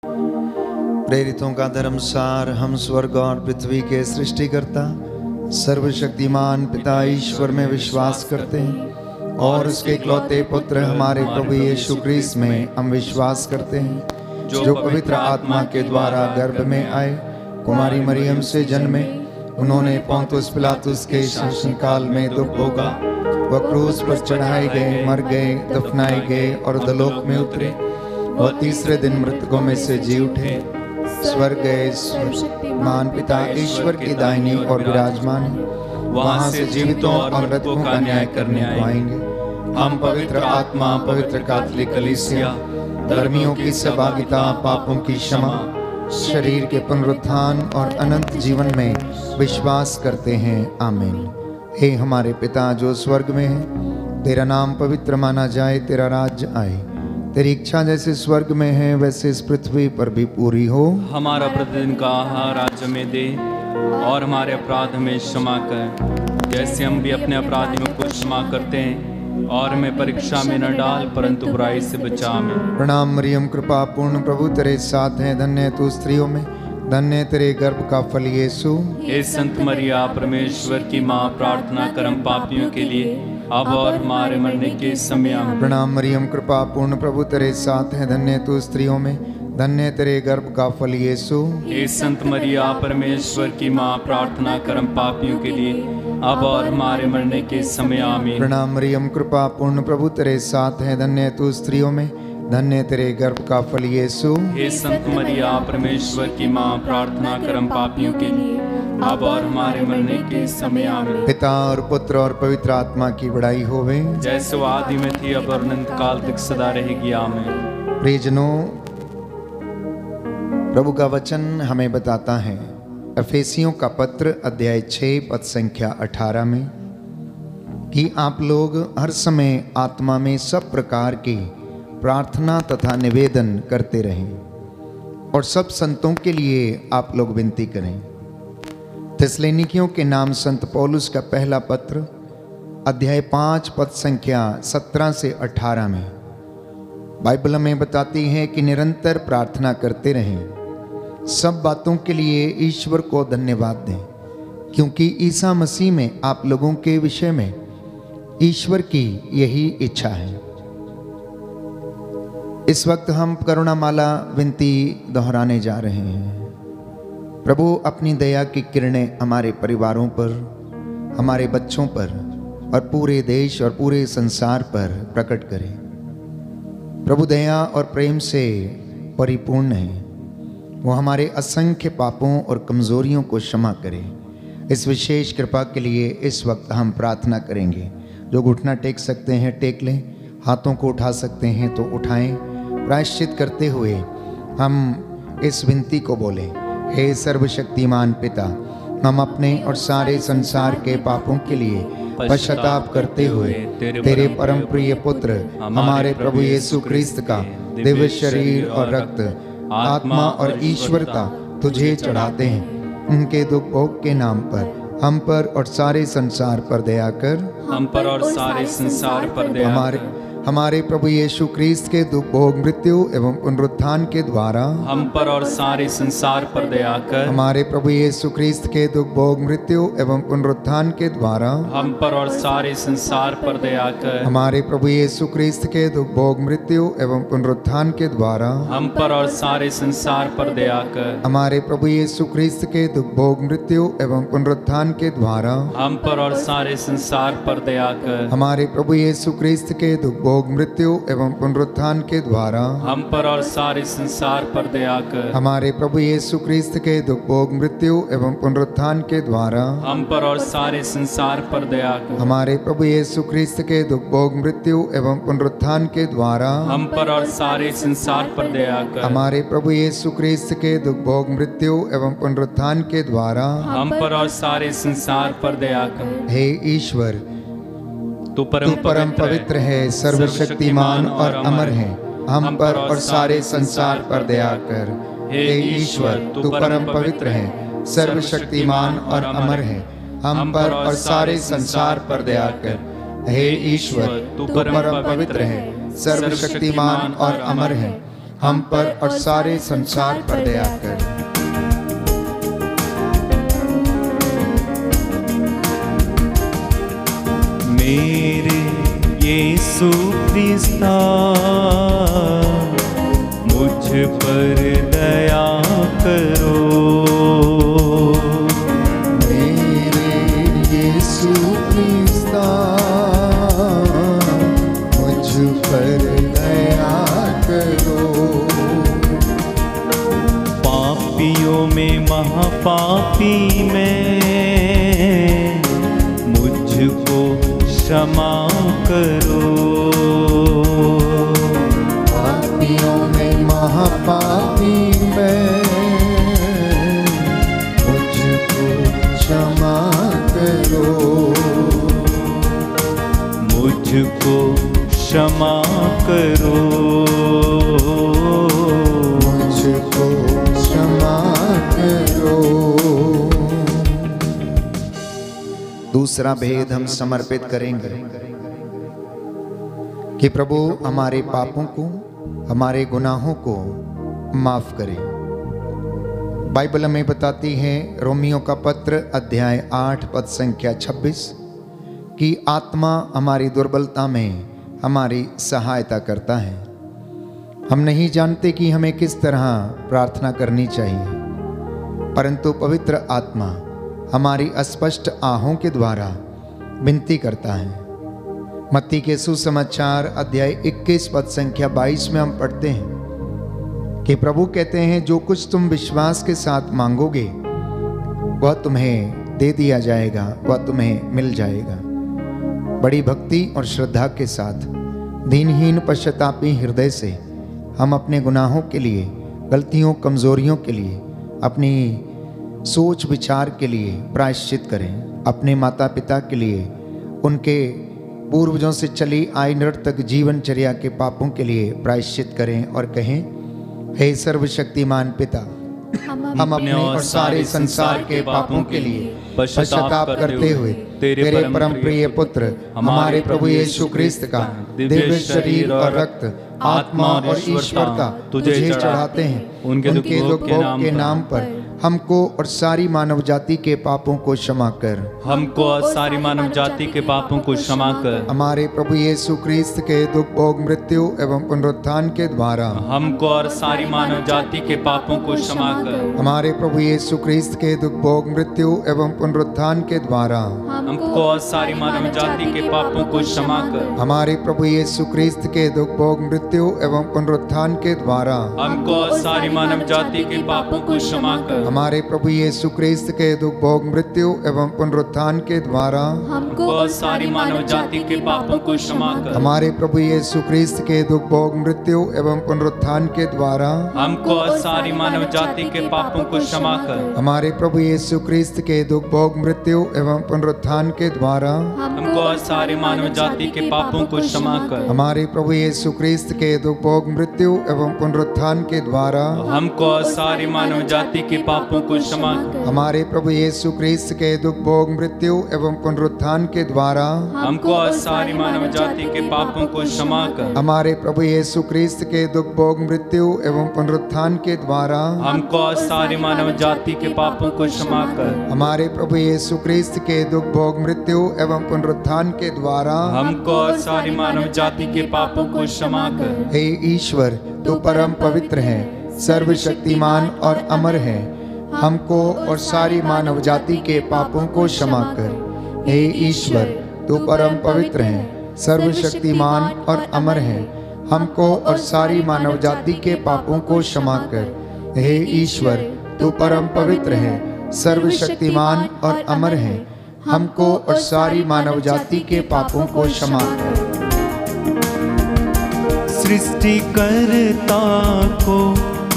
प्रेरितों का धर्मसार। हम स्वर्ग और पृथ्वी के सृष्टिकर्ता सर्वशक्तिमान पिता ईश्वर में विश्वास करते हैं और उसके इकलौते पुत्र हमारे प्रभु यीशु ख्रीस्त में हम विश्वास करते हैं, जो पवित्र आत्मा के द्वारा गर्भ में आए, कुमारी मरियम से जन्मे, उन्होंने पोंतुस पिलातुस के शासनकाल में दुख भोगा, वह क्रूस पर चढ़ाए गए, मर गए, दफनाए गए और अधोलोक में उतरे, वह तीसरे दिन मृतकों में से जी उठे, स्वर्ग गए, मान पिता ईश्वर की दाहिनी और विराजमान है, वहां से जीवितों और मृतकों का न्याय करने को आएंगे। हम पवित्र आत्मा, पवित्र कैथोलिक कलीसिया, धर्मियों की सहभागिता, पापों की क्षमा, शरीर के पुनरुत्थान और अनंत जीवन में विश्वास करते हैं। आमीन। हे हमारे पिता जो स्वर्ग में है, तेरा नाम पवित्र माना जाए, तेरा राज्य आए, तेरी इच्छा जैसे स्वर्ग में है वैसे इस पृथ्वी पर भी पूरी हो। हमारा प्रतिदिन का आहार आज हमें दे और हमारे अपराध हमें क्षमा कर, जैसे हम भी अपने अपराधियों को क्षमा करते हैं, और हमें परीक्षा में न डाल परंतु बुराई से बचा हमें। प्रणाम मरियम, कृपा पूर्ण प्रभु तेरे साथ है, धन्य तू स्त्रियों में, धन्य तेरे गर्भ का फल यीशु। हे संत मरिया परमेश्वर की माँ, प्रार्थना कर हम पापियों के लिए अब और हमारे मरने के समय आमीन। प्रणाम मरियम, कृपा पूर्ण प्रभु तेरे साथ है, धन्य तू स्त्रियों में, धन्य तेरे गर्भ का फल यीशु। हे संत मरिया परमेश्वर की माँ, प्रार्थना कर हम पापियों के लिए अब और हमारे मरने के समय आमीन। प्रणाम मरियम, कृपा पूर्ण प्रभु तेरे साथ है, धन्य तू स्त्रियों में, धन्य तेरे गर्भ का फल यीशु। हे संत मरिया परमेश्वर की माँ, प्रार्थना कर हम पापियों के लिए अब और हमारे मरने के समय आमीन। पिता और पुत्र और पवित्र आत्मा की बड़ाई होवे, जैसे वो आदि में थी अब और अनंत काल तक सदा रहेगी। आमीन। प्रियजनों, प्रभु का वचन हमें बताता है एफेसियों का पत्र अध्याय 6 पद संख्या 18 में कि आप लोग हर समय आत्मा में सब प्रकार की प्रार्थना तथा निवेदन करते रहें और सब संतों के लिए आप लोग विनती करें। थिस्सलुनीकियों के नाम संत पौलुस का पहला पत्र अध्याय 5 पद संख्या 17 से 18 में बाइबल हमें बताती है कि निरंतर प्रार्थना करते रहें, सब बातों के लिए ईश्वर को धन्यवाद दें, क्योंकि ईसा मसीह में आप लोगों के विषय में ईश्वर की यही इच्छा है। इस वक्त हम करुणामाला विनती दोहराने जा रहे हैं। प्रभु अपनी दया की किरणें हमारे परिवारों पर, हमारे बच्चों पर और पूरे देश और पूरे संसार पर प्रकट करें। प्रभु दया और प्रेम से परिपूर्ण है, वो हमारे असंख्य पापों और कमज़ोरियों को क्षमा करे। इस विशेष कृपा के लिए इस वक्त हम प्रार्थना करेंगे। जो घुटना टेक सकते हैं टेक लें, हाथों को उठा सकते हैं तो उठाएं। प्रायश्चित करते हुए हम इस विनती को बोलें, हे सर्वशक्तिमान पिता, हम अपने और सारे संसार के पापों के लिए पश्चाताप करते हुए तेरे परम प्रिय पुत्र हमारे प्रभु यीशु ख्रीस्त का दिव्य शरीर और रक्त, आत्मा और ईश्वरता तुझे चढ़ाते हैं। उनके दुख भोग के नाम पर हम पर और सारे संसार पर दया कर। हम पर और सारे संसार पर दया कर। हमारे प्रभु यीशु ख्रीस्त के दुख भोग, मृत्यु एवं पुनरुत्थान के द्वारा हम पर और सारे संसार पर दया कर। हमारे प्रभु यीशु ख्रीस्त के दुख भोग, मृत्यु एवं पुनरुत्थान के द्वारा हम पर और सारे संसार पर दया कर। हमारे प्रभु यीशु ख्रीस्त के दुख भोग, मृत्यु एवं पुनरुत्थान के द्वारा हम पर और सारे संसार पर दया कर। हमारे प्रभु यीशु ख्रीस्त के दुख भोग, मृत्यु एवं पुनरुत्थान के द्वारा हम पर और सारे संसार पर दया कर। हमारे प्रभु यीशु ख्रीस्त के दुख भोग, मृत्यु एवं पुनरुत्थान के द्वारा हम पर और सारे संसार पर दया कर। हमारे प्रभु यीशु ख्रीस्त के दुख भोग, मृत्यु एवं पुनरुत्थान के द्वारा हम पर और सारे संसार पर दया कर। हमारे प्रभु यीशु ख्रीस्त के दुख भोग, मृत्यु एवं पुनरुत्थान के द्वारा हम पर और सारे संसार पर दया कर। हमारे प्रभु यीशु ख्रीस्त के दुख भोग, मृत्यु एवं पुनरुत्थान के द्वारा हम पर और सारे संसार पर दया कर। हे ईश्वर, तू परम पवित्र है, सर्वशक्तिमान और अमर है, हम पर और सारे संसार पर दया कर। हे ईश्वर, तू परम पवित्र है, सर्वशक्तिमान और अमर है, हम पर और सारे संसार पर दया कर। हे ईश्वर, तू परम पवित्र है, सर्वशक्तिमान और अमर है, हम पर और सारे संसार पर दया कर। मेरे यीशु क्रिस्ता मुझ पर दया करो। मेरे यीशु क्रिस्ता मुझ पर दया करो। पापियों में महापापी में मुझको क्षमा करो। पापियों में महापापी में मुझको क्षमा करो। मुझको क्षमा करो। मुझको क्षमा करो। दूसरा भेद हम समर्पित करेंगे कि प्रभु हमारे पापों को, हमारे गुनाहों को माफ करे। बाइबल हमें बताती है, रोमियो का पत्र अध्याय 8 पद संख्या 26, कि आत्मा हमारी दुर्बलता में हमारी सहायता करता है। हम नहीं जानते कि हमें किस तरह प्रार्थना करनी चाहिए, परंतु पवित्र आत्मा हमारी अस्पष्ट आहों के द्वारा विनती करता है। मत्ती के सुसमाचार अध्याय 21 पद संख्या 22 में हम पढ़ते हैं कि प्रभु कहते हैं, जो कुछ तुम विश्वास के साथ मांगोगे वह तुम्हें दे दिया जाएगा, वह तुम्हें मिल जाएगा। बड़ी भक्ति और श्रद्धा के साथ दीनहीन पश्चातापी हृदय से हम अपने गुनाहों के लिए, गलतियों, कमजोरियों के लिए, अपनी सोच विचार के लिए प्रायश्चित करें। अपने माता पिता के लिए, उनके पूर्वजों से चली आई नर्तक जीवनचर्या के पापों के लिए प्रायश्चित करें और कहें, हे सर्वशक्तिमान पिता, हम अपने और सारे संसार के पापों के लिए पश्चाताप करते हुए तेरे परम प्रिय पुत्र हमारे प्रभु यीशु ख्रिस्त का दिव्य शरीर और रक्त, आत्मा और ईश्वरता तुझे चढ़ाते हैं। उनके दुख के नाम पर हमको और सारी मानव जाति के पापों को क्षमा कर। हमको और सारी मानव जाति के पापों को क्षमा कर। हमारे प्रभु यीशु ख्रिस्त के दुख, भोग, मृत्यु एवं पुनरुत्थान के द्वारा हमको और सारी मानव जाति के पापों को क्षमा कर। हमारे प्रभु यीशु ख्रिस्त के दुख, भोग, मृत्यु एवं पुनरुत्थान के द्वारा हमको और सारी मानव जाति के पापों को क्षमा कर। हमारे प्रभु यीशु ख्रिस्त के दुख, भोग, मृत्यु एवं पुनरुत्थान के द्वारा हमको और सारी मानव जाति के पापों को क्षमा कर। हमारे प्रभु यीशु ख्रिस्त के दुख, भोग, मृत्यु एवं पुनरुत्थान के द्वारा हमको और सारी मानव जाति के पापों को क्षमा कर। हमारे प्रभु यीशु ख्रिस्त के दुख, भोग, मृत्यु एवं पुनरुत्थान के द्वारा हमको और सारी मानव जाति के पापों को क्षमा कर। हमारे प्रभु यीशु ख्रिस्त के दुख, भोग, मृत्यु एवं पुनरुत्थान के द्वारा हमको और सारी मानव जाति के पापों को क्षमा कर। हमारे प्रभु यीशु ख्रिस्त के दुख, भोग, मृत्यु एवं पुनरुत्थान के द्वारा हमको और सारी मानव जाति के पापों को क्षमा कर। हमारे प्रभु यीशु ख्रिस्त के दुख, भोग, मृत्यु एवं पुनरुत्थान के द्वारा हमको और सारी मानव जाति के पापों को क्षमा कर। हमारे प्रभु यीशु ख्रिस्त के दुख, भोग, मृत्यु एवं पुनरुत्थान के द्वारा हमको और सारी मानव जाति के पापों को क्षमा कर। हमारे प्रभु यीशु ख्रिस्त के दुख, भोग, मृत्यु एवं पुनरुत्थान के द्वारा हमको और सारी मानव जाति के पापों को क्षमा कर। हे ईश्वर, तू परम पवित्र है, सर्वशक्तिमान और अमर है। हमको और सारी मानव जाति के पापों को क्षमा कर। हे ईश्वर, तू परम पवित्र है, सर्वशक्तिमान और अमर है। हमको और सारी मानव जाति के पापों को क्षमा कर। हे ईश्वर, तू परम पवित्र है, सर्वशक्तिमान और अमर है। हमको और सारी मानव जाति के पापों को क्षमा कर। सृष्टिकर्ता को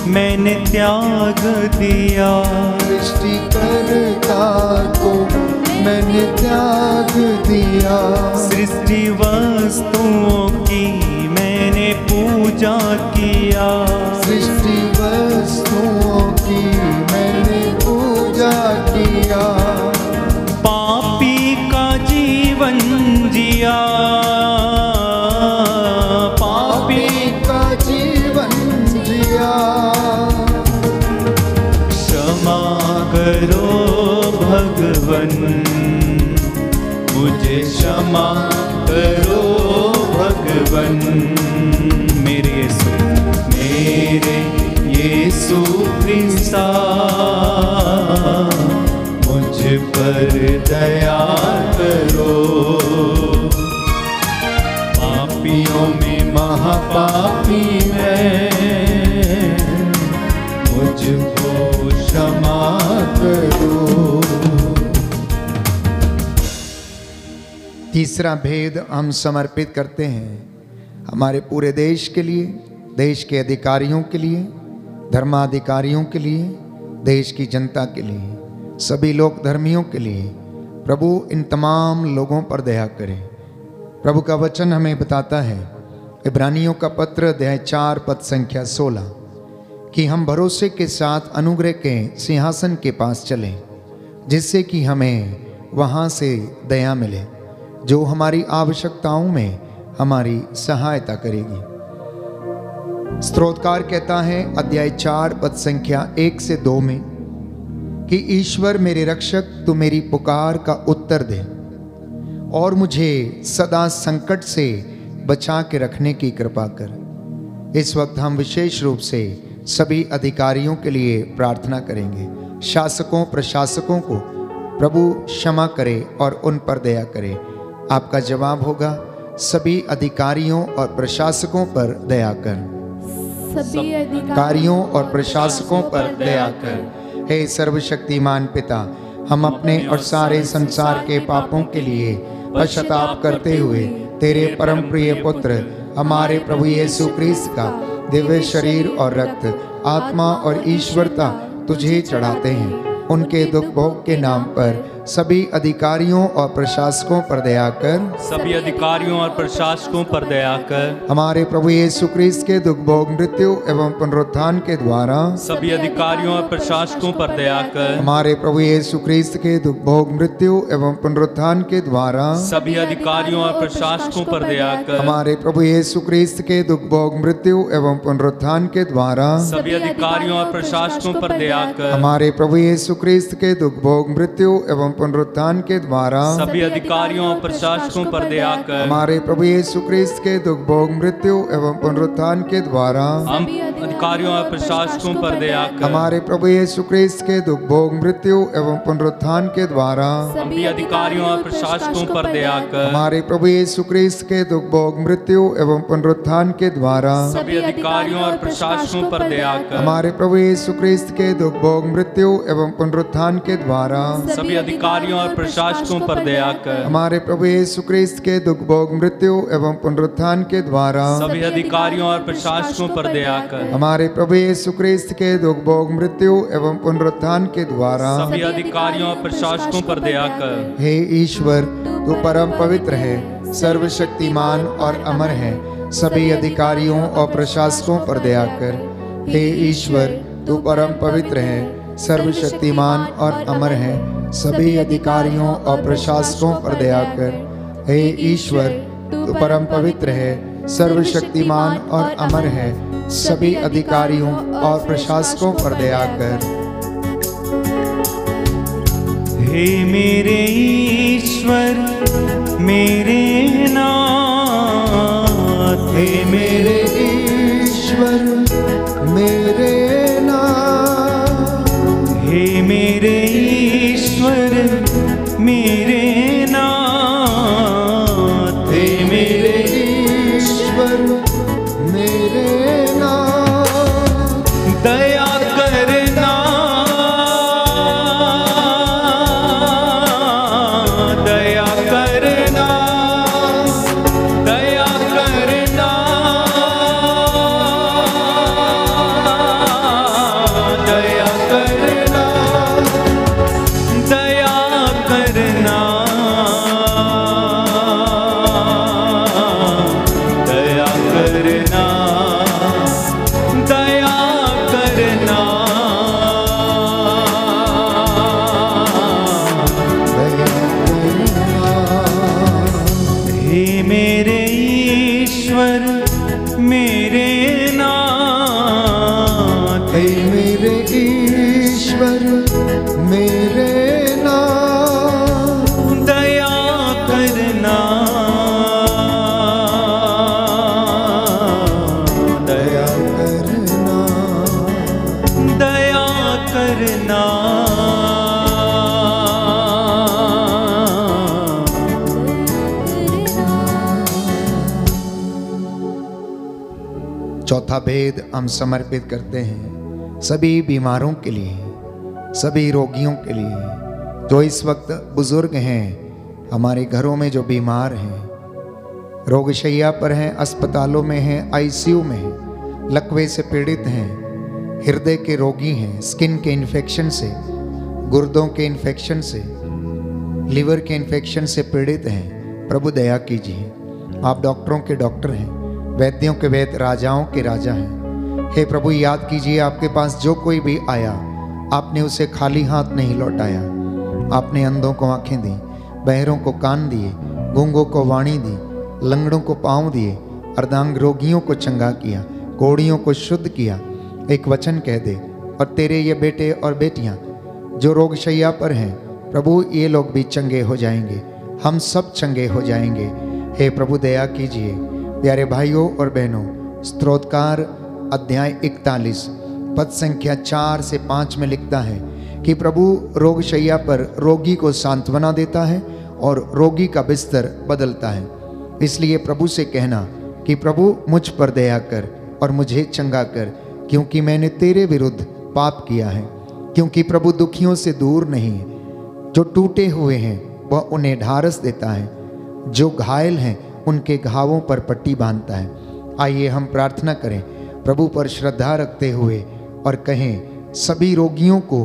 मैंने त्याग दिया, सृष्टिकर्ता को मैंने त्याग दिया। सृष्टि वस्तुओं की मैंने पूजा किया, सृष्टि वस्तुओं की मैंने पूजा किया। पापी का जीवन जिया, पापी का जीवन जिया। करो भगवन, मुझे क्षमा करो भगवन। मेरे यीशु ख्रिस्ता, मुझ पर दया करो। पापियों में महापापी मैं, मुझको क्षमा करो। तीसरा भेद हम समर्पित करते हैं हमारे पूरे देश के लिए, देश के अधिकारियों के लिए, धर्माधिकारियों के लिए, देश की जनता के लिए, सभी लोक धर्मियों के लिए। प्रभु इन तमाम लोगों पर दया करें। प्रभु का वचन हमें बताता है, इब्रानियों का पत्र अध्याय 4 पद संख्या 16, कि हम भरोसे के साथ अनुग्रह के सिंहासन के पास चलें, जिससे कि हमें वहाँ से दया मिले, जो हमारी आवश्यकताओं में हमारी सहायता करेगी। स्तोत्रकार कहता है अध्याय 4 पद संख्या 1 से 2 में कि ईश्वर मेरे रक्षक, तू मेरी पुकार का उत्तर दे और मुझे सदा संकट से बचा के रखने की कृपा कर। इस वक्त हम विशेष रूप से सभी अधिकारियों के लिए प्रार्थना करेंगे। शासकों प्रशासकों को प्रभु क्षमा करे और उन पर दया करे। आपका जवाब होगा, सभी अधिकारियों और प्रशासकों पर दया कर। सभी अधिकारियों और प्रशासकों पर दया कर। हे सर्वशक्तिमान पिता, हम अपने और सारे संसार के पापों के लिए पश्चाताप करते हुए तेरे परम प्रिय पुत्र हमारे प्रभु यीशु ख्रीस्त का दिव्य शरीर और रक्त, आत्मा और ईश्वरता तुझे चढ़ाते हैं। उनके दुख भोग के नाम पर सभी अधिकारियों और प्रशासकों पर दया कर। सभी अधिकारियों और प्रशासकों पर दया कर। हमारे प्रभु यीशु ख्रीस्त के दुख भोग, मृत्यु एवं पुनरुत्थान के द्वारा सभी अधिकारियों और प्रशासकों पर दया कर। हमारे प्रभु यीशु ख्रीस्त के दुख भोग, मृत्यु एवं पुनरुत्थान के द्वारा सभी अधिकारियों और प्रशासकों पर दया कर। हमारे प्रभु यीशु ख्रीस्त के दुख भोग, मृत्यु एवं पुनरुत्थान के द्वारा सभी अधिकारियों और प्रशासकों पर दया कर। हमारे प्रभु यीशु ख्रीस्त के दुख भोग, मृत्यु एवं पुनरुत्थान के द्वारा सभी अधिकारियों और प्रशासकों पर दया कर। हमारे प्रभु यीशु ख्रीस्त के दुख भोग, मृत्यु एवं पुनरुत्थान के द्वारा हम अधिकारियों और प्रशासकों पर दया कर। हमारे प्रभु यीशु ख्रीस्त के दुख भोग, मृत्यु एवं पुनरुत्थान के द्वारा सभी अधिकारियों और प्रशासकों पर दया कर। हमारे प्रभु यीशु ख्रीस्त के दुख भोग, मृत्यु एवं पुनरुत्थान के द्वारा सभी अधिकारियों और प्रशासकों पर दया कर। हमारे प्रभु यीशु ख्रीस्त के दुख भोग, मृत्यु एवं पुनरुत्थान के द्वारा सभी अधिकारियों और प्रशासकों पर दया कर। हमारे प्रभु यीशु ख्रीस्त के दुख भोग, मृत्यु एवं पुनरुत्थान के द्वारा सभी अधिकारियों और प्रशासकों पर दया कर। हमारे प्रभु यीशु ख्रीस्त के दुख भोग, मृत्यु एवं पुनरुत्थान के द्वारा सभी अधिकारियों और प्रशासकों पर दया कर। हे ईश्वर, तू परम पवित्र है, सर्वशक्तिमान और अमर है, सभी अधिकारियों और प्रशासकों पर दया कर। हे ईश्वर, तू परम पवित्र है, सर्वशक्तिमान और अमर है, सभी अधिकारियों और प्रशासकों पर दया कर। हे ईश्वर, तू परम पवित्र है, सर्वशक्तिमान और अमर है, सभी अधिकारियों और प्रशासकों पर दया कर। हे मेरे ईश्वर, मेरे नाथ, हे मेरे ईश्वर, मेरे नाथ, हे मेरे ईश्वर, मेरे नाथ, हे मेरे ईश्वर, मेरे नाथ, दया करना, दया करना, दया करना, दया करना, दया करना, दया करना, दया करना, हे मेरे ईश्वर, मेरे नाथ, हे मेरे ईश्वर, ईश्वर मेरे नाम दया करना, दया करना, दया करना। चौथा भेद हम समर्पित करते हैं सभी बीमारों के लिए, सभी रोगियों के लिए जो इस वक्त बुजुर्ग हैं, हमारे घरों में जो बीमार हैं, रोगशैया पर हैं, अस्पतालों में हैं, आईसीयू में हैं, लकवे से पीड़ित हैं, हृदय के रोगी हैं, स्किन के इन्फेक्शन से, गुर्दों के इन्फेक्शन से, लिवर के इन्फेक्शन से पीड़ित हैं। प्रभु दया कीजिए। आप डॉक्टरों के डॉक्टर हैं, वैद्यों के वैद्य, राजाओं के राजा हैं। हे प्रभु, याद कीजिए आपके पास जो कोई भी आया, आपने उसे खाली हाथ नहीं लौटाया। आपने अंधों को आंखें दी, बहरों को कान दिए, गूंगों को वाणी दी, लंगड़ों को पांव दिए, अर्धांग रोगियों को चंगा किया, कोढ़ियों को शुद्ध किया। एक वचन कह दे और तेरे ये बेटे और बेटियां जो रोगशैया पर हैं, प्रभु ये लोग भी चंगे हो जाएंगे, हम सब चंगे हो जाएंगे। हे प्रभु दया कीजिए। प्यारे भाइयों और बहनों, स्तोत्रकार अध्याय 41 पद संख्या 4 से 5 में लिखता है कि प्रभु रोगशैया पर रोगी को सांत्वना देता है और रोगी का बिस्तर बदलता है। इसलिए प्रभु से कहना कि प्रभु मुझ पर दया कर और मुझे चंगा कर, क्योंकि मैंने तेरे विरुद्ध पाप किया है। क्योंकि प्रभु दुखियों से दूर नहीं है, जो टूटे हुए हैं वह उन्हें ढारस देता है, जो घायल हैं उनके घावों पर पट्टी बांधता है। आइए हम प्रार्थना करें प्रभु पर श्रद्धा रखते हुए और कहें, सभी रोगियों को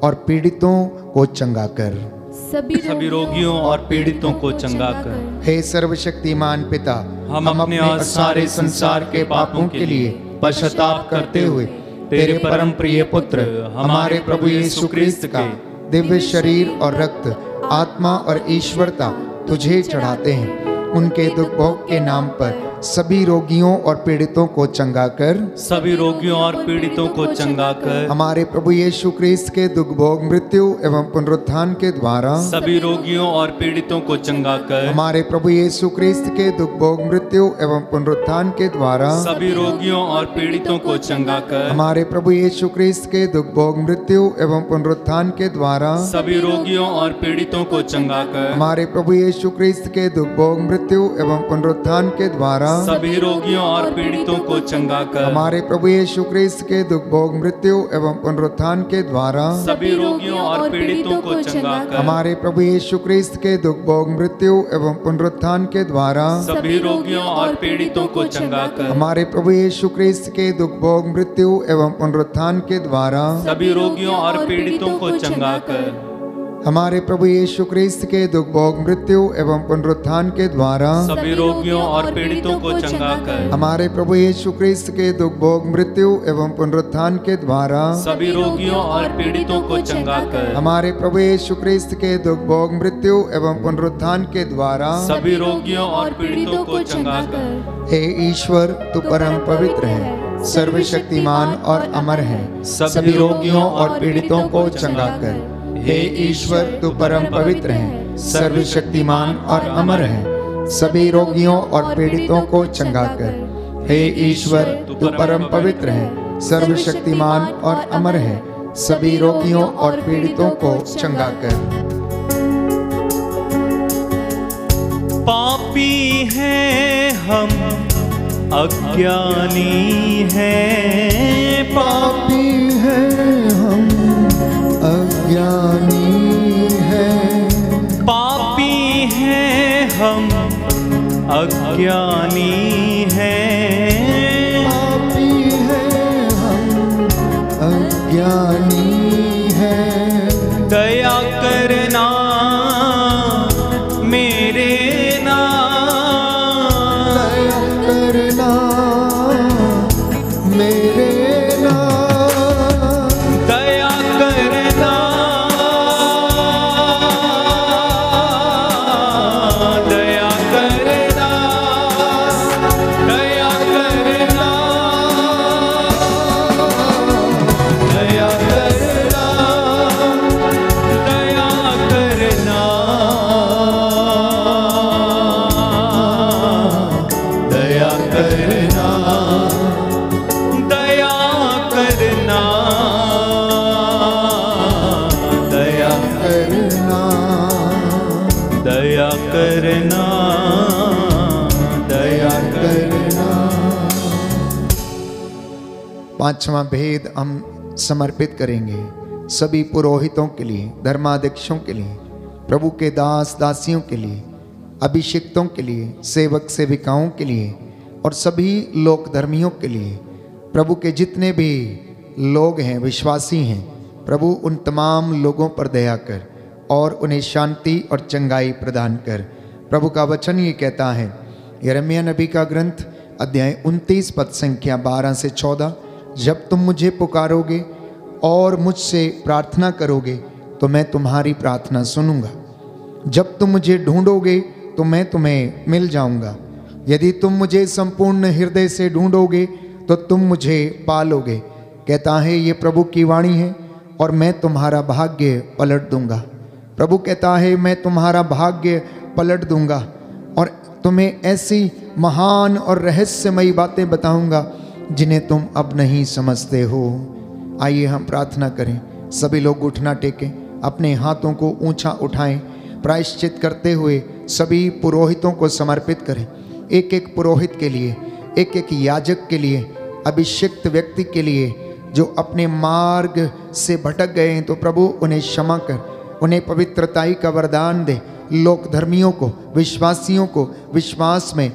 और पीड़ितों को चंगा कर, सभी रोगियों और पीड़ितों को चंगा कर। हे सर्वशक्तिमान पिता, हम अपने और सारे संसार के पापों के लिए पश्चाताप करते हुए तेरे परम प्रिय पुत्र हमारे प्रभु यीशु ख्रिस्त का दिव्य शरीर और रक्त, आत्मा और ईश्वरता तुझे चढ़ाते हैं। उनके दुख भोग के नाम पर सभी रोगियों और पीड़ितों को चंगा कर, सभी रोगियों और पीड़ितों को चंगा कर। हमारे प्रभु यीशु ख्रिस्त के दुख भोग, मृत्यु एवं पुनरुत्थान के द्वारा सभी रोगियों और पीड़ितों को चंगा कर। हमारे प्रभु यीशु ख्रिस्त के दुख भोग, मृत्यु एवं पुनरुत्थान के द्वारा सभी रोगियों और पीड़ितों को चंगा कर। हमारे प्रभु यीशु ख्रिस्त के दुख भोग, मृत्यु एवं पुनरुत्थान के द्वारा सभी रोगियों और पीड़ितों को चंगा कर। हमारे प्रभु यीशु ख्रिस्त के दुख भोग, मृत्यु एवं पुनरुत्थान के द्वारा सभी रोगियों और पीड़ितों को चंगा कर। हमारे प्रभु यीशु ख्रिस्त के दुख भोग, मृत्यु एवं पुनरुत्थान के द्वारा सभी रोगियों और पीड़ितों को चंगा कर। हमारे प्रभु यीशु ख्रिस्त के दुख भोग, मृत्यु एवं पुनरुत्थान के द्वारा सभी रोगियों और पीड़ितों को चंगा कर। हमारे प्रभु यीशु ख्रिस्त के दुख भोग, मृत्यु एवं पुनरुत्थान के द्वारा सभी रोगियों और पीड़ितों को चंगा कर। हमारे प्रभु यीशु ख्रिस्त के दुख भोग, मृत्यु एवं पुनरुत्थान के द्वारा सभी रोगियों और पीड़ितों को चंगा कर। हमारे प्रभु यीशु ख्रिस्त के दुख भोग, मृत्यु एवं पुनरुत्थान के द्वारा सभी रोगियों और पीड़ितों को चंगा कर। हमारे प्रभु यीशु ख्रिस्त के दुख भोग, मृत्यु एवं पुनरुत्थान के द्वारा सभी रोगियों और पीड़ितों को चंगा कर। हे ईश्वर, तू परम पवित्र है, सर्वशक्तिमान और अमर है, सभी रोगियों और पीड़ितों को चंगा कर। हे ईश्वर, तू परम पवित्र है, सर्वशक्तिमान और अमर है, सभी रोगियों और पीड़ितों को चंगा कर। हे ईश्वर, तू परम पवित्र है, सर्वशक्तिमान और अमर है, सभी रोगियों और पीड़ितों को चंगा कर। पापी हैं हम, अज्ञानी हैं, पापी हैं हम, अज्ञानी हैं, पापी हैं हम, अज्ञानी हैं, पापी हैं हम, अज्ञानी हैं। दया करना मेरे नाम, दया करना मेरे नाम, दया करना, दया करना, दया करना, दया करना, पांचवा भेद हम समर्पित करेंगे सभी पुरोहितों के लिए, धर्माध्यक्षों के लिए, प्रभु के दास दासियों के लिए, अभिषिक्तों के लिए, सेवक सेविकाओं के लिए और सभी लोक धर्मियों के लिए। प्रभु के जितने भी लोग हैं, विश्वासी हैं, प्रभु उन तमाम लोगों पर दया कर और उन्हें शांति और चंगाई प्रदान कर। प्रभु का वचन ये कहता है, यिर्मयाह नबी का ग्रंथ अध्याय 29 पद संख्या 12 से 14, जब तुम मुझे पुकारोगे और मुझसे प्रार्थना करोगे तो मैं तुम्हारी प्रार्थना सुनूंगा। जब तुम मुझे ढूंढोगे तो मैं तुम्हें मिल जाऊंगा। यदि तुम मुझे संपूर्ण हृदय से ढूंढोगे तो तुम मुझे पालोगे। कहता है ये प्रभु की वाणी है और मैं तुम्हारा भाग्य पलट दूंगा। प्रभु कहता है मैं तुम्हारा भाग्य पलट दूंगा और तुम्हें ऐसी महान और रहस्यमयी बातें बताऊंगा जिन्हें तुम अब नहीं समझते हो। आइए हम प्रार्थना करें। सभी लोग घुटना टेकें, अपने हाथों को ऊंचा उठाएं, प्रायश्चित करते हुए सभी पुरोहितों को समर्पित करें। एक एक पुरोहित के लिए, एक एक याजक के लिए, अभिषिक्त व्यक्ति के लिए जो अपने मार्ग से भटक गए हैं, तो प्रभु उन्हें क्षमा कर, उन्हें पवित्रताई का वरदान दे। लोक धर्मियों को, विश्वासियों को विश्वास में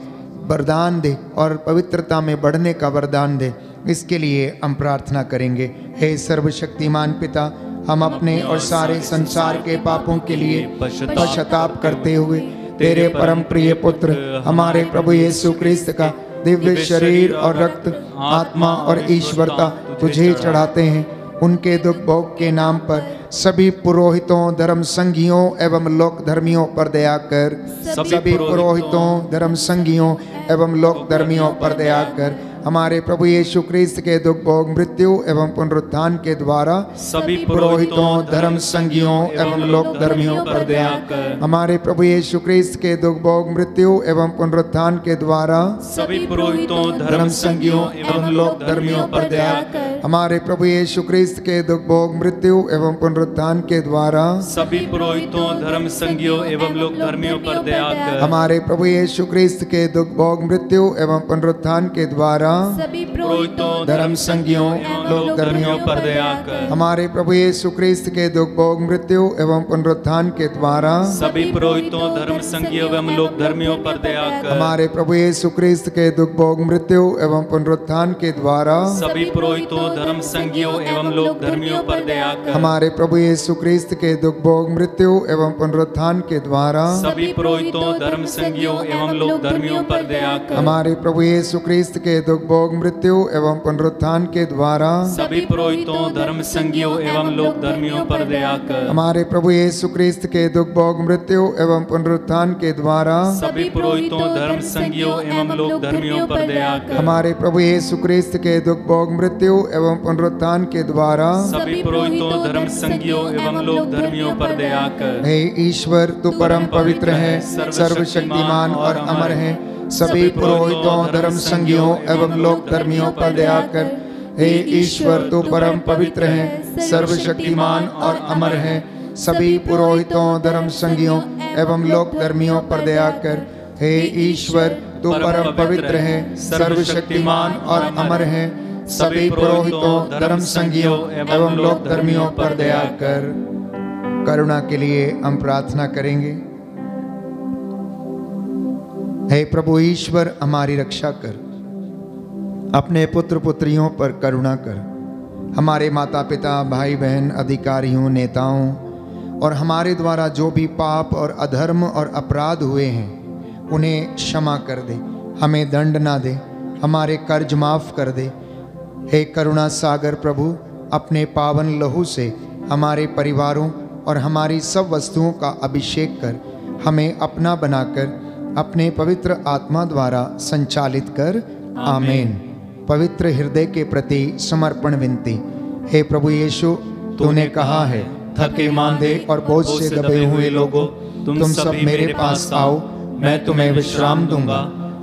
वरदान दे और पवित्रता में बढ़ने का वरदान दे। इसके लिए हम प्रार्थना करेंगे। हे सर्वशक्तिमान पिता, हम अपने और सारे संसार के पापों के लिए पश्चाताप करते हुए तेरे परम प्रिय पुत्र हमारे प्रभु यीशु क्रिस्त का दिव्य शरीर और रक्त, आत्मा और ईश्वरता तुझे चढ़ाते हैं। उनके दुख भोग के नाम पर सभी पुरोहितों, धर्म संघियों एवं लोक धर्मियों पर दया कर। सभी पुरोहितों, धर्म संघियों एवं लोक धर्मियों पर दया कर। हमारे प्रभु यीशु क्रिस्त के दुख भोग, मृत्यु एवं पुनरुत्थान के द्वारा सभी पुरोहितों, धर्म संघियों एवं लोक धर्मियों पर दया कर। हमारे प्रभु यीशु क्रिस्त के दुख भोग, मृत्यु एवं पुनरुत्थान के द्वारा सभी पुरोहितों, धर्म संघियों एवं लोक धर्मियों पर दया कर। हमारे प्रभु यीशु क्रिस्त के दुख भोग, मृत्यु एवं पुनरुत्थान के द्वारा सभी पुरोहितों, धर्म संघियों एवं लोक धर्मियों पर दया कर। हमारे प्रभु यीशु क्रिस्त के दुख भोग, मृत्यु एवं पुनरुत्थान के द्वारा सभी पुरोहितों, धर्म संघियों लोक धर्मियों पर दया कर। हमारे प्रभु यीशु क्रिस्त के दुख भोग, मृत्यु एवं पुनरुत्थान के द्वारा सभी पुरोहितों, धर्म संघियों एवं लोक धर्मियों पर दया कर। हमारे प्रभु यीशु क्रिस्त के दुख भोग, मृत्यु एवं पुनरुत्थान के द्वारा सभी पुरोहितों, धर्म संघियों एवं लोक धर्मियों पर दया कर। हमारे प्रभु यीशु क्रिस्त के दुख भोग, मृत्यु एवं पुनरुत्थान के द्वारा सभी पुरोहितों, धर्म संघियों एवं लोक धर्मियों पर दया कर। हमारे प्रभु यीशु क्रिस्त के दुख भोग, मृत्यु एवं पुनरुत्थान के द्वारा सभी पुरोहितों, धर्म संघियों एवं लोक धर्मियों पर दया कर। हमारे प्रभु यीशु क्रिस्त के दुख भोग, मृत्यु एवं पुनरुत्थान के द्वारा सभी पुरोहितों, धर्म संघियों एवं लोक धर्मियों पर दया कर। हमारे प्रभु यीशु क्रिस्त के दुख भोग, मृत्यु एवं पुनरुत्थान के द्वारा सभी पुरोहितों, धर्म संघियों एवं लोक धर्मियों पर दया कर। हे ईश्वर, तू परम पवित्र है, सर्वशक्तिमान और अमर है। सभी पुरोहितों, धर्म संघियों एवं लोक धर्मियों पर दया कर। हे ईश्वर, तू परम पवित्र है, सर्वशक्तिमान और अमर है। सभी पुरोहितों, धर्म संघियों एवं लोक धर्मियों पर दया कर। हे ईश्वर, तू परम पवित्र है, सर्वशक्तिमान और अमर है। सभी पुरोहितों, धर्म संघियों एवं लोक धर्मियों पर दया कर। करुणा के लिए हम प्रार्थना करेंगे। हे प्रभु ईश्वर, हमारी रक्षा कर, अपने पुत्र पुत्रियों पर करुणा कर। हमारे माता पिता, भाई बहन, अधिकारियों, नेताओं और हमारे द्वारा जो भी पाप और अधर्म और अपराध हुए हैं उन्हें क्षमा कर दे, हमें दंड ना दे, हमारे कर्ज माफ कर दे। हे करुणा सागर प्रभु, अपने पावन लहू से हमारे परिवारों और हमारी सब वस्तुओं का अभिषेक कर, हमें अपना बनाकर अपने पवित्र आत्मा द्वारा संचालित कर। आमीन। पवित्र हृदय के प्रति समर्पण विनती। हे प्रभु यीशु, तूने कहा है, थके मांदे और बोझ से दबे हुए लोगों, तुम सब मेरे पास आओ, मैं तुम्हें विश्राम दूंगा।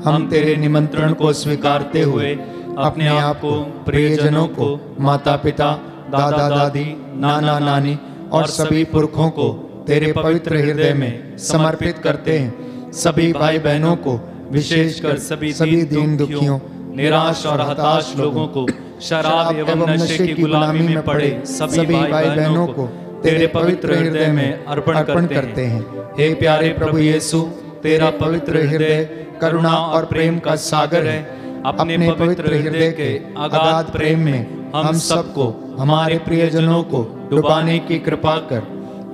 हम तेरे निमंत्रण को स्वीकारते हुए अपने आप को, प्रियजनों को, माता पिता, दादा दादी, नाना नानी और सभी पुरखों को तेरे पवित्र हृदय में समर्पित करते हैं। सभी भाई बहनों को, विशेषकर सभी दीन दुखियों, निराश और हताश लोगों को शराब एवं नशे की गुलामी में पड़े सभी भाई बहनों को तेरे पवित्र हृदय में अर्पण करते हैं। हे प्यारे प्रभु यीशु, तेरा पवित्र हृदय करुणा और प्रेम का सागर है। अपने पवित्र हृदय के अगाध प्रेम में हम सबको, हमारे प्रियजनों को डुबाने की कृपा कर।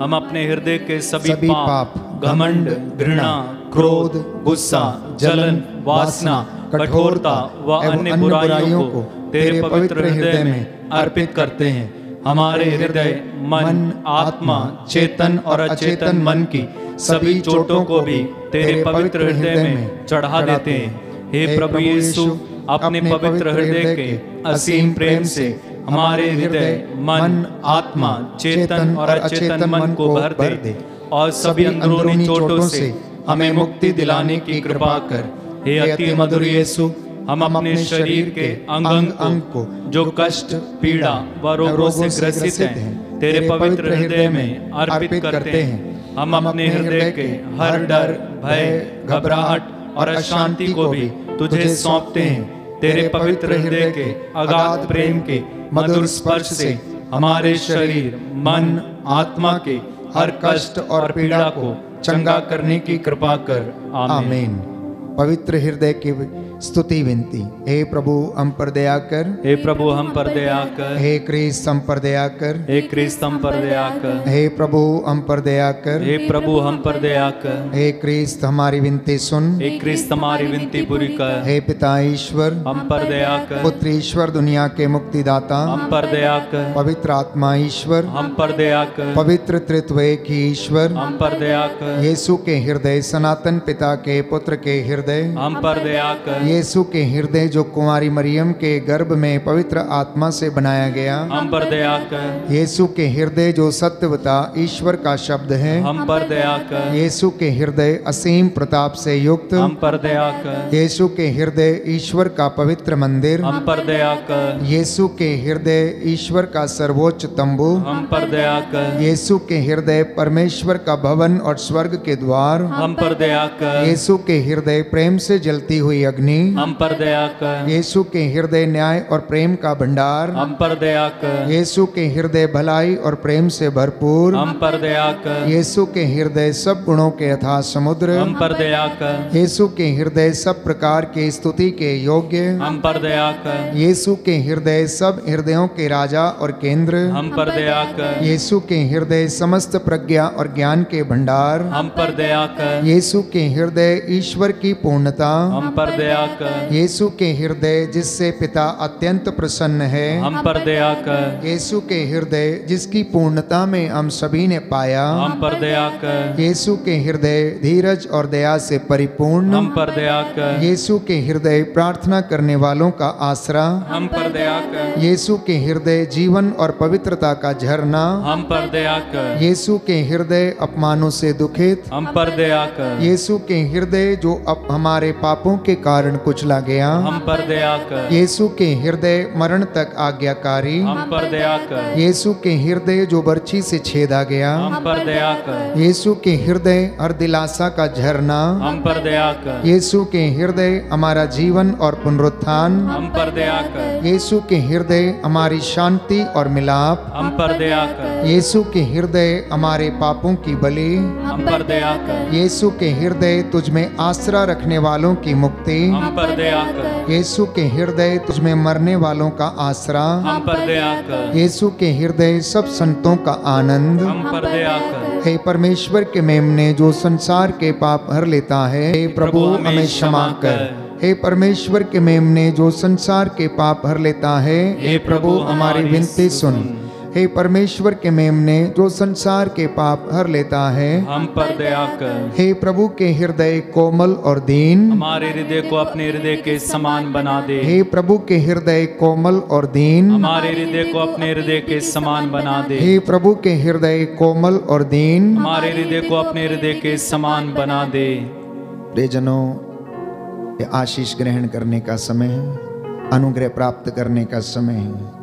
हम अपने हृदय के सभी पाप, घमंड, घृणा, क्रोध, गुस्सा, जलन, वासना, कठोरता व अन्य बुराइयों को तेरे पवित्र हृदय में अर्पित करते हैं। हमारे हृदय, मन, आत्मा, चेतन और अचेतन मन की सभी चोटों को भी तेरे पवित्र हृदय में चढ़ा देते हैं। हे प्रभु यीशु, अपने पवित्र हृदय के असीम प्रेम से हमारे हृदय, मन, आत्मा, चेतन और अचेतन मन को भर दे और सभी अंदरूनी चोटों से हमें मुक्ति दिलाने की कृपा कर। हे अति मधुर यीशु, हम अपने शरीर के अंग को जो कष्ट, पीड़ा व रोगों से ग्रसित हैं, तेरे पवित्र हृदय में अर्पित करते हैं। हम अपने हृदय के हर डर, भय, घबराहट और अशांति को भी तुझे सौंपते हैं। तेरे पवित्र हृदय के अगाध प्रेम के मधुर स्पर्श से हमारे शरीर, मन, आत्मा के हर कष्ट और पीड़ा को चंगा करने की कृपा कर। आमीन। पवित्र हृदय की स्तुति विनती। हे प्रभु हम पर दया कर, हे प्रभु हम पर दया कर, हे क्रिस्त हम पर दया कर, हे क्रिस्त हम पर दया कर, हे प्रभु हम पर दया कर, हे प्रभु हम पर दया कर, हे क्रिस्त हमारी विनती सुन, हे क्रिस्त हमारी विनती पूरी कर, हे पिता ईश्वर हम पर दया कर, पुत्र ईश्वर दुनिया के मुक्तिदाता हम पर दया कर, पवित्र आत्मा ईश्वर हम पर दया कर, पवित्र त्रित्व एक ही ईश्वर हम पर दया कर, यीशु के हृदय, सनातन पिता के पुत्र के हृदय हम पर दया कर, यीशु के हृदय जो कुंवारी मरियम के गर्भ में पवित्र आत्मा से बनाया गया हम पर दया कर, यीशु के हृदय जो सत्यवता ईश्वर का शब्द है हम पर दया कर, यीशु के हृदय असीम प्रताप से युक्त हम पर दया कर, यीशु के हृदय ईश्वर का पवित्र मंदिर हम पर दया कर, यीशु के हृदय ईश्वर का सर्वोच्च तंबू हम पर दया कर, यीशु के हृदय परमेश्वर का भवन और स्वर्ग के द्वार हम पर दया कर, यीशु के हृदय प्रेम से जलती हुई अग्नि हम पर दया कर, यीशु के हृदय न्याय और प्रेम का भंडार हम पर दया कर, यीशु के हृदय भलाई और प्रेम से भरपूर हम पर दया कर, यीशु के हृदय सब गुणों के अथाह समुद्र हम पर दया कर, यीशु के हृदय सब प्रकार के स्तुति के योग्य हम पर दया कर, यीशु के हृदय सब हृदयों के राजा और केंद्र हम पर दया कर, यीशु के हृदय समस्त प्रज्ञा और ज्ञान के भंडार हम पर दया कर, यीशु के हृदय ईश्वर की पूर्णता हम पर दया कर, यीशु के हृदय जिससे पिता अत्यंत प्रसन्न है हम पर दया कर, यीशु के हृदय जिसकी पूर्णता में हम सभी ने पाया हम पर दया कर, यीशु के हृदय धीरज और दया से परिपूर्ण हम पर दया कर, यीशु के हृदय प्रार्थना करने वालों का आसरा हम पर दया कर, यीशु के हृदय जीवन और पवित्रता का झरना हम पर दया कर, यीशु के हृदय अपमानों से दुखित हम पर दया कर, यीशु के हृदय जो अब हमारे पापों के कारण कुचला गया हम पर दया कर, यीशु के हृदय मरण तक आज्ञाकारी हम पर दया कर, यीशु के हृदय जो बर्छी से छेदा गया हम पर दया कर, यीशु के हृदय हर दिलासा का झरना हम पर दया कर, यीशु के हृदय हमारा जीवन और पुनरुत्थान हम पर दया कर, यीशु के हृदय हमारी शांति और मिलाप हम पर दया कर, यीशु के हृदय हमारे पापों की बलि हम पर दया कर, यीशु के हृदय तुझ में आसरा रखने वालों की मुक्ति हम पर दया कर, यीशु के हृदय तुझ में मरने वालों का आसरा हम पर दया कर, यीशु के हृदय सब संतों का आनंद हम पर दया कर, हे परमेश्वर के मेमने जो संसार के पाप हर लेता है हे प्रभु हमें क्षमा कर। हे परमेश्वर के मेमने जो संसार के पाप हर लेता है हे प्रभु हमारी विनती सुन। हे परमेश्वर के मेमने जो संसार के पाप हर लेता है हम पर दया कर, हे प्रभु के हृदय कोमल और दीन हमारे हृदय को अपने हृदय के समान बना दे, हे प्रभु के हृदय कोमल और दीन हमारे हृदय को अपने हृदय के समान बना दे, हे प्रभु के हृदय कोमल और दीन हमारे हृदय को अपने हृदय के समान बना दे। प्रियजनों, ये आशीष ग्रहण करने का समय है, अनुग्रह प्राप्त करने का समय है।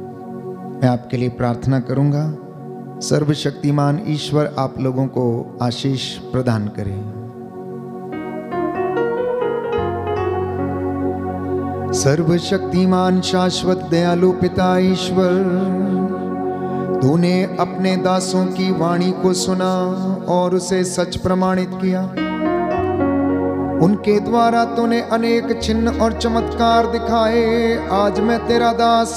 मैं आपके लिए प्रार्थना करूंगा, सर्वशक्तिमान ईश्वर आप लोगों को आशीष प्रदान करे। सर्वशक्तिमान शाश्वत दयालु पिता ईश्वर, तूने अपने दासों की वाणी को सुना और उसे सच प्रमाणित किया। उनके द्वारा तूने अनेक चिन्ह और चमत्कार दिखाए। आज मैं तेरा दास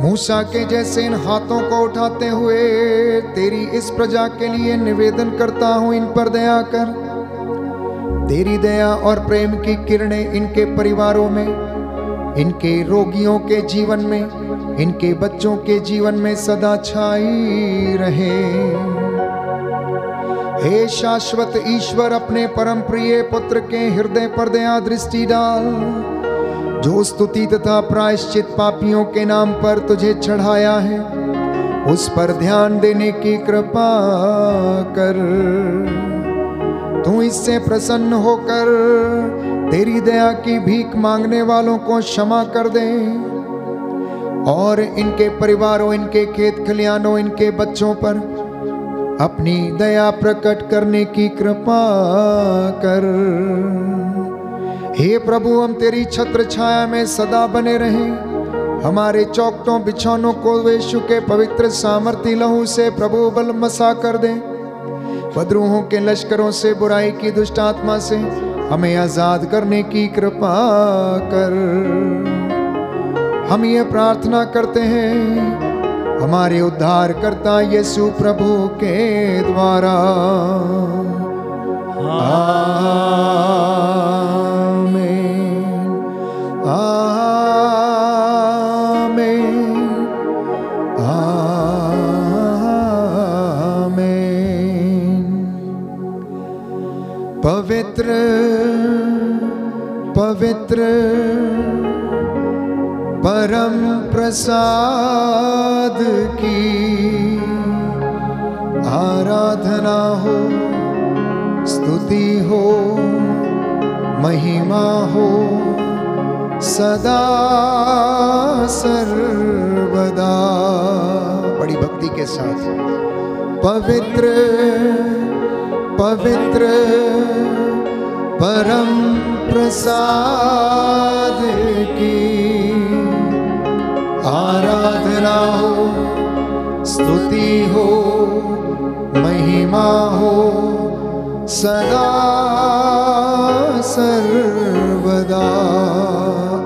मूसा के जैसे इन हाथों को उठाते हुए तेरी इस प्रजा के लिए निवेदन करता हूं, इन पर दया कर। तेरी दया और प्रेम की किरणें इनके परिवारों में, इनके रोगियों के जीवन में, इनके बच्चों के जीवन में सदा छाई रहे। हे शाश्वत ईश्वर, अपने परम प्रिय पुत्र के हृदय पर दया दृष्टि डाल, जो स्तुति तथा प्रायश्चित पापियों के नाम पर तुझे चढ़ाया है, उस पर ध्यान देने की कृपा कर। तू इससे प्रसन्न होकर तेरी दया की भीख मांगने वालों को क्षमा कर दे और इनके परिवारों, इनके खेत खलियानों, इनके बच्चों पर अपनी दया प्रकट करने की कृपा कर। हे प्रभु, हम तेरी छत्र छाया में सदा बने रहें। हमारे चौखटों बिछौनों को यीशु के पवित्र सामर्थी लहू से प्रभु बलमसा कर दे। बदरूहों के लश्करों से, बुराई की दुष्ट आत्मा से हमें आजाद करने की कृपा कर। हम ये प्रार्थना करते हैं हमारे उद्धारकर्ता यीशु प्रभु के द्वारा। आमीन, आमीन, आमीन। पवित्र पवित्र परम प्रसाद की आराधना हो, स्तुति हो, महिमा हो सदा सर्वदा। बड़ी भक्ति के साथ पवित्र पवित्र परम प्रसाद की आराधना हो, स्तुति हो, महिमा हो सदा सर्वदा।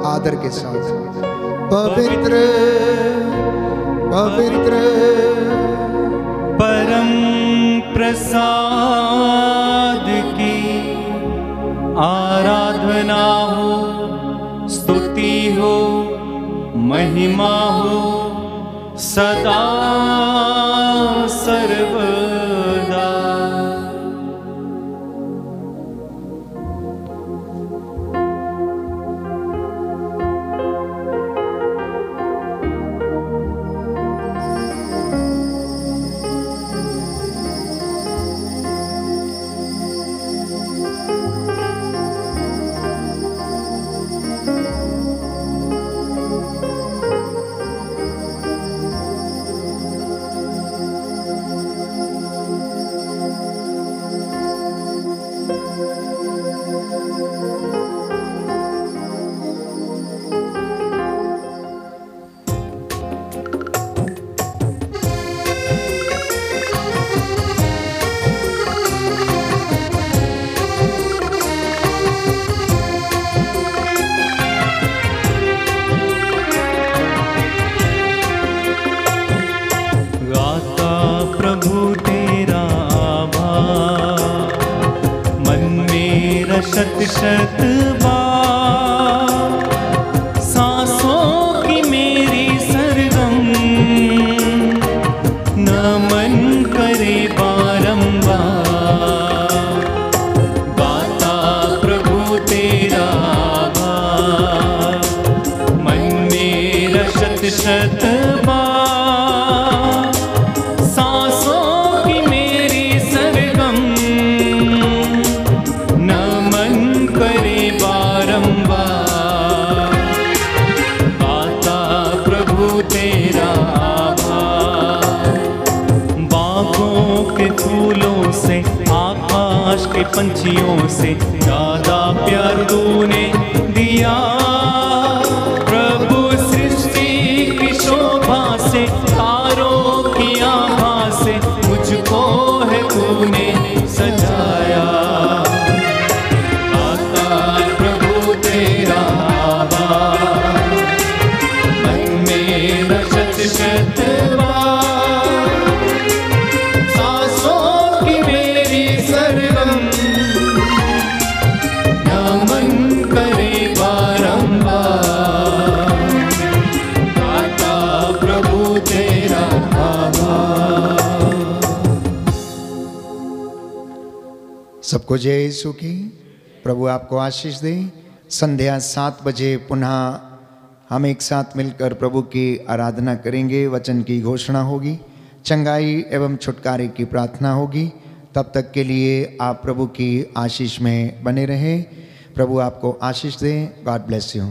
आदर के साथ पवित्र पवित्र परम प्रसाद की आराधना हो, स्तुति हो, महिमा हो सदा सर्वदा। शत शत बार सांसों की मेरी सरगम नमन करे बारंबार। गाता प्रभु तेरा भाव, मन मेरा शत शत बार सांसों की मेरी सरगम करे बारंबार। गाता प्रभु तेरा आभार। बागों के फूलों से, आकाश के पंछियों से ज्यादा प्यार तूने दिया। सबको जय यीशु की। प्रभु आपको आशीष दे। संध्या 7 बजे पुनः हम एक साथ मिलकर प्रभु की आराधना करेंगे। वचन की घोषणा होगी, चंगाई एवं छुटकारे की प्रार्थना होगी। तब तक के लिए आप प्रभु की आशीष में बने रहें। प्रभु आपको आशीष दे। God bless you.